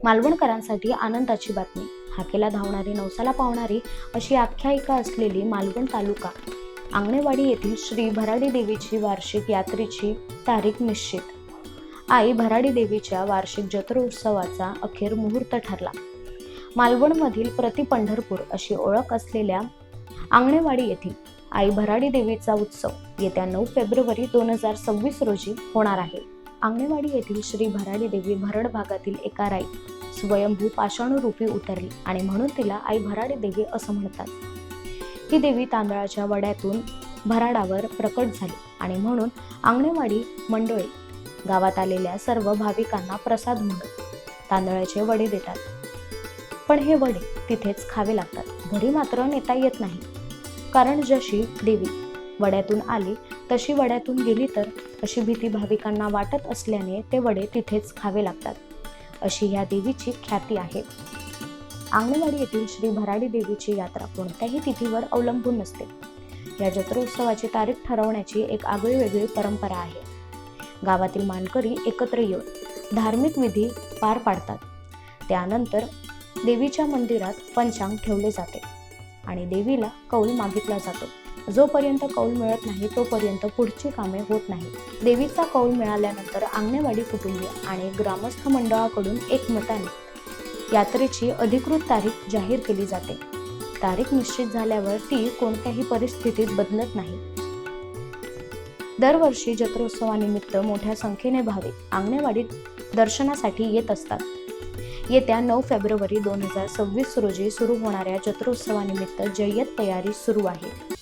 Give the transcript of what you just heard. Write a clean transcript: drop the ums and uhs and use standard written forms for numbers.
मालवणकरांसाठी आनंदाची बातमी. हाकेला धावणारी नवसाला पावणारी अशी आख्यायिका असलेली मालवण तालुका आंगणेवाडी येथील श्री भराडी देवीची वार्षिक यात्रेची तारीख निश्चित. आई भराडी देवीच्या वार्षिक जत्रोत्सवाचा अखेर मुहूर्त ठरला. मालवणमधील प्रति पंढरपूर अशी ओळख असलेल्या आंगणेवाडी येथील आई भराडी देवीचा उत्सव येत्या 9 फेब्रुवारी 2026 रोजी होणार आहे. आंगणेवाडी येथील श्री भराडी देवी भरड भागातील एका राईत स्वयंभू पाषाणूरूपी उतरली आणि म्हणून तिला आई भराडी देवी असं म्हणतात. ही देवी तांदळाच्या वड्यातून भराडावर प्रकट झाली आणि म्हणून आंगणेवाडी मंडळी गावात आलेल्या सर्व भाविकांना प्रसाद म्हणून तांदळाचे वडे देतात. पण हे वडे तिथेच खावे लागतात, घरी मात्र नेता येत नाही. कारण जशी देवी वड्यातून आली तशी वड्यातून गेली तर अशी भीती भाविकांना वाटत असल्याने ते वडे तिथेच खावे लागतात, अशी या देवीची ख्याती आहे. आंगणेवाडी येथील श्री भराडी देवीची यात्रा कोणत्याही तिथीवर अवलंबून नसते. या जत्रोत्सवाची तारीख ठरवण्याची एक आगळीवेगळी परंपरा आहे. गावातील मानकरी एकत्र येऊन धार्मिक विधी पार पाडतात. त्यानंतर देवीच्या मंदिरात पंचांग ठेवले जाते आणि देवीला कौल मागितला जातो. जोपर्यंत कौल मिळत नाही तोपर्यंत पुढची कामे होत नाही. देवीचा कौल मिळाल्यानंतर आंगणेवाडी कुटुंबीय आणि ग्रामस्थ मंडळाकडून एकमताने यात्रेची अधिकृत तारीख जाहीर केली जाते. तारीख निश्चित झाल्यावर ती कोणत्याही परिस्थितीत बदलत नाही. दरवर्षी जत्रोत्सवानिमित्त मोठ्या संख्येने भाविक आंगणेवाडीत दर्शनासाठी येत असतात. येत्या 9 फेब्रुवारी 2026 रोजी सुरू होणाऱ्या जत्रोत्सवानिमित्त जय्यत तयारी सुरू आहे.